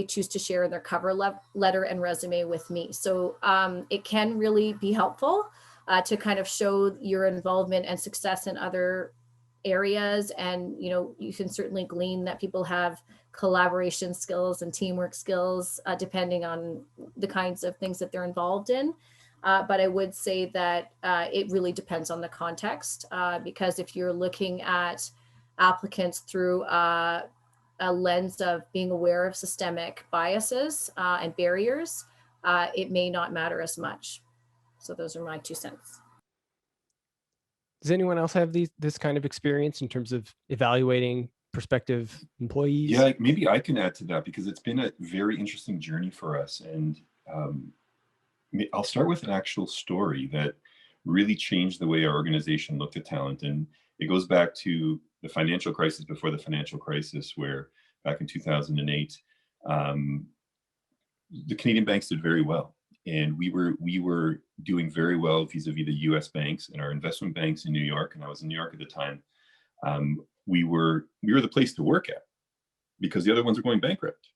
choose to share in their cover letter and resume with me. So it can really be helpful to kind of show your involvement and success in other areas. And, you can certainly glean that people have collaboration skills and teamwork skills, depending on the kinds of things that they're involved in. But I would say that it really depends on the context, because if you're looking at applicants through a lens of being aware of systemic biases and barriers, it may not matter as much. So those are my 2 cents. Does anyone else have this kind of experience in terms of evaluating prospective employees? Yeah, maybe I can add to that, because it's been a very interesting journey for us. And I'll start with an actual story that really changed the way our organization looked at talent. And it goes back to the financial crisis before the financial crisis, where back in 2008, the Canadian banks did very well. And we were doing very well vis-a-vis the US banks and our investment banks in New York. And I was in New York at the time. We were the place to work at, because the other ones were going bankrupt.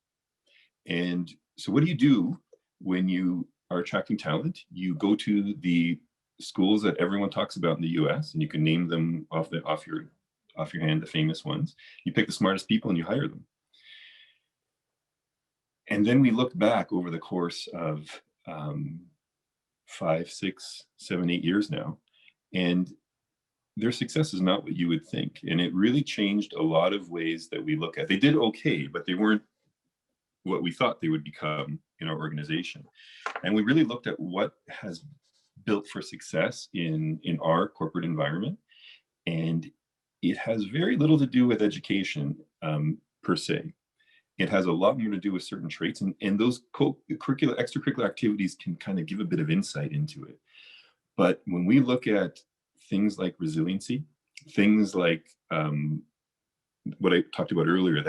And so what do you do when you are attracting talent? You go to the schools that everyone talks about in the US, and you can name them off your hand, the famous ones. You pick the smartest people and you hire them. And then we look back over the course of 5, 6, 7, 8 years now, and their success is not what you would think. And it really changed a lot of ways that we look at. They did okay, but they weren't what we thought they would become in our organization. And we really looked at what has built for success in our corporate environment. And it has very little to do with education per se. It has a lot more to do with certain traits, and those extracurricular activities can kind of give a bit of insight into it. But when we look at things like resiliency, things like what I talked about earlier,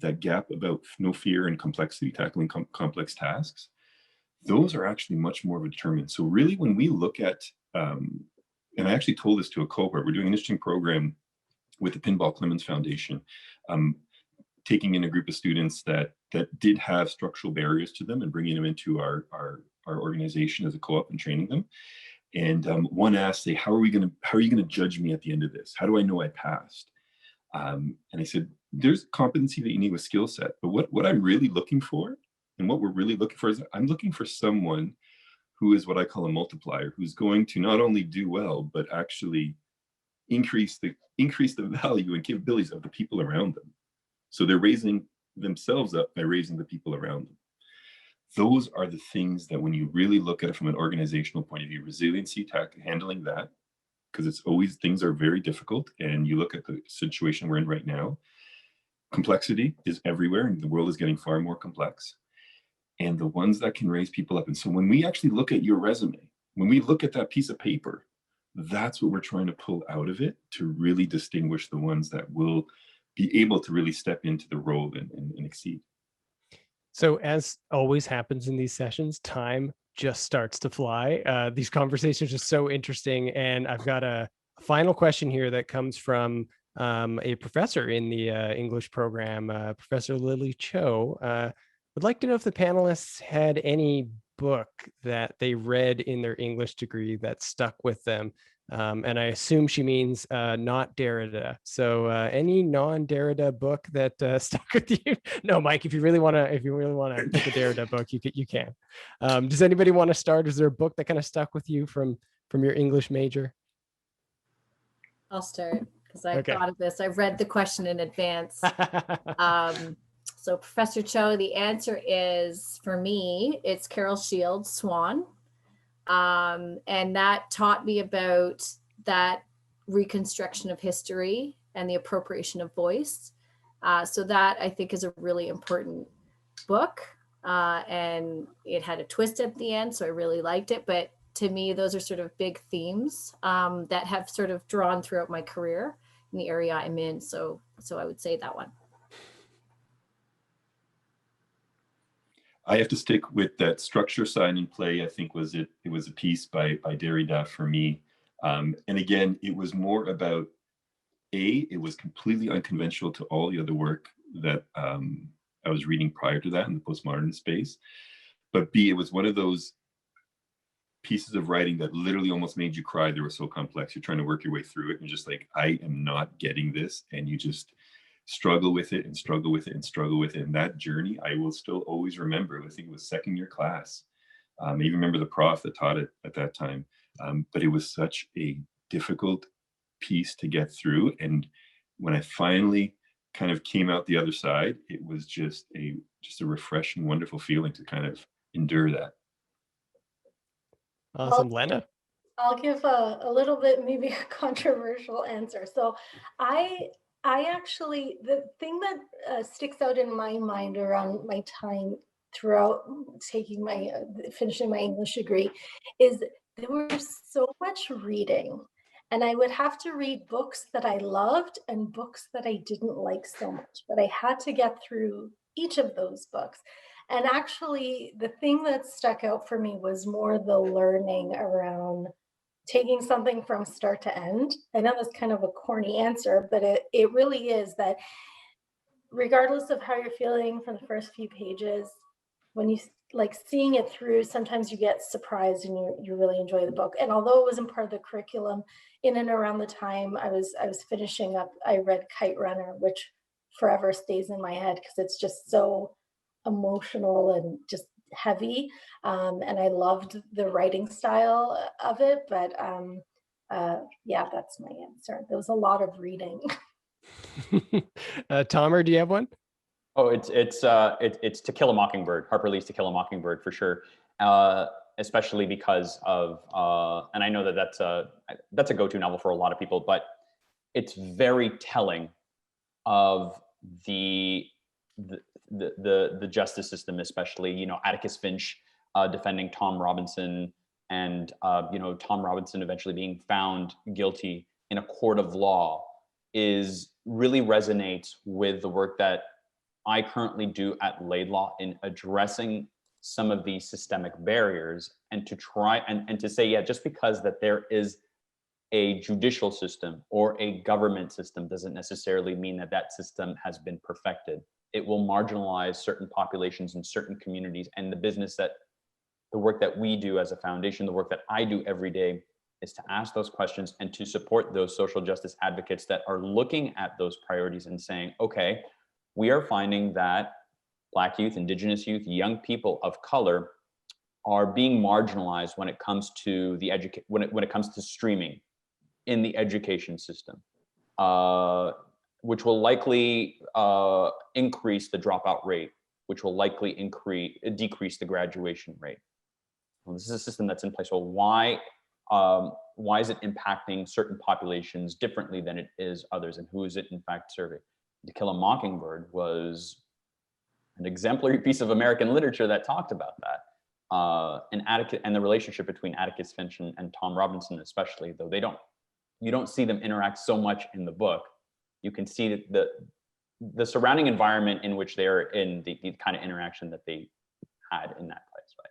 that gap about no fear and complexity, tackling complex tasks, those are actually much more of a determinant. So really, when we look at, and I actually told this to a cohort, we're doing an interesting program with the Pinball Clemens Foundation, taking in a group of students that did have structural barriers to them and bringing them into our organization as a co-op and training them. And one asked, "Say, how are you going to judge me at the end of this? How do I know I passed?" And I said, "There's competency that you need with skill set, but what I'm really looking for, and what we're really looking for, is I'm looking for someone who is what I call a multiplier, who's going to not only do well, but actually increase the value and capabilities of the people around them. So they're raising themselves up by raising the people around them." Those are the things that, when you really look at it from an organizational point of view, resiliency, handling that, because it's always, things are very difficult. And you look at the situation we're in right now, complexity is everywhere, and the world is getting far more complex. And the ones that can raise people up. And so when we actually look at your resume, when we look at that piece of paper, that's what we're trying to pull out of it to really distinguish the ones that will be able to really step into the role and exceed. So as always happens in these sessions, time just starts to fly. These conversations are so interesting. And I've got a final question here that comes from a professor in the English program, Professor Lily Cho. Would like to know if the panelists had any book that they read in their English degree that stuck with them. And I assume she means not Derrida. So any non-Derrida book that stuck with you? No, Mike, if you really want to pick a Derrida book, you can. Does anybody want to start? Is there a book that kind of stuck with you from your English major? I'll start, because I thought of this. I've read the question in advance. So Professor Cho, the answer is, for me, it's Carol Shields' Swan. And that taught me about that reconstruction of history and the appropriation of voice. So that I think is a really important book. And it had a twist at the end, so I really liked it. But to me, those are sort of big themes that have sort of drawn throughout my career in the area I'm in. So I would say that one. I have to stick with that structure, sign and play. I think it was a piece by Derrida for me. And again, it was more about it was completely unconventional to all the other work that I was reading prior to that in the postmodern space. But B, it was one of those pieces of writing that literally almost made you cry. They were so complex. You're trying to work your way through it and just like, I am not getting this. And you just struggle with it and struggle with it and struggle with it. And that journey, I will still always remember. I think it was second year class. I even remember the prof that taught it at that time. But it was such a difficult piece to get through. And when I finally kind of came out the other side, it was just a refreshing, wonderful feeling to kind of endure that. Awesome. Lena? I'll give a little bit, maybe a controversial answer. So I actually, the thing that sticks out in my mind around my time throughout taking finishing my English degree is there was so much reading. And I would have to read books that I loved and books that I didn't like so much, but I had to get through each of those books. And actually, the thing that stuck out for me was more the learning around taking something from start to end. I know that's kind of a corny answer, but it really is that regardless of how you're feeling from the first few pages, when you like seeing it through, sometimes you get surprised and you really enjoy the book. And although it wasn't part of the curriculum, in and around the time I was finishing up, I read Kite Runner, which forever stays in my head because it's just so emotional and just heavy. And I loved the writing style of it, but yeah, that's my answer. There was a lot of reading. Tamer, do you have one? Oh, it's To Kill a Mockingbird, Harper Lee's To Kill a Mockingbird for sure. Especially because of, and I know that that's a go-to novel for a lot of people, but it's very telling of the justice system, especially, you know, Atticus Finch defending Tom Robinson, and you know, Tom Robinson eventually being found guilty in a court of law is really resonates with the work that I currently do at Laidlaw in addressing some of these systemic barriers, and to try and to say, yeah, just because that there is a judicial system or a government system doesn't necessarily mean that that system has been perfected. It will marginalize certain populations and certain communities, and the work that we do as a foundation, the work that I do every day, is to ask those questions and to support those social justice advocates that are looking at those priorities and saying, okay, we are finding that Black youth, Indigenous youth, young people of color are being marginalized when it comes to when it comes to streaming in the education system, which will likely increase the dropout rate, which will likely decrease the graduation rate. Well, this is a system that's in place. Well, why is it impacting certain populations differently than it is others, and who is it in fact serving? To Kill a Mockingbird was an exemplary piece of American literature that talked about that. And the relationship between Atticus Finch and Tom Robinson, especially, though you don't see them interact so much in the book. You can see the surrounding environment in which they are in, the kind of interaction that they had in that place, right?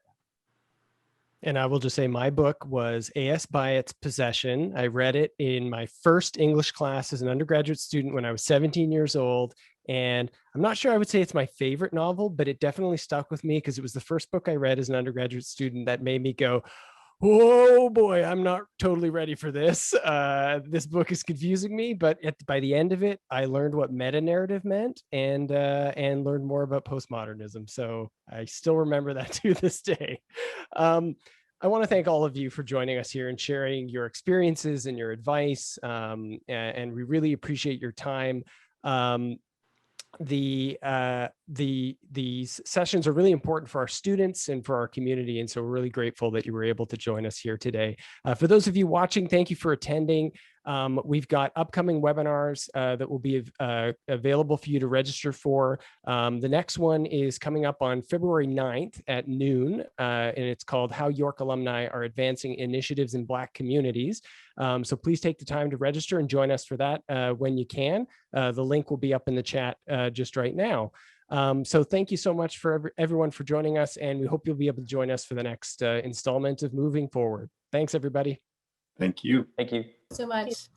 And I will just say my book was A.S. Byatt's Possession. I read it in my first English class as an undergraduate student when I was 17 years old. And I'm not sure I would say it's my favorite novel, but it definitely stuck with me because it was the first book I read as an undergraduate student that made me go, oh boy, I'm not totally ready for this. This book is confusing me, but by the end of it, I learned what meta-narrative meant and learned more about postmodernism. So I still remember that to this day. I want to thank all of you for joining us here and sharing your experiences and your advice. And we really appreciate your time. these sessions are really important for our students and for our community. And so we're really grateful that you were able to join us here today. For those of you watching, thank you for attending. We've got upcoming webinars that will be available for you to register for. The next one is coming up on February 9th at noon, and it's called How York Alumni Are Advancing Initiatives in Black Communities. So please take the time to register and join us for that when you can. The link will be up in the chat just right now. So thank you so much for everyone for joining us, and we hope you'll be able to join us for the next installment of Moving Forward. Thanks, everybody. Thank you. Thank you So much.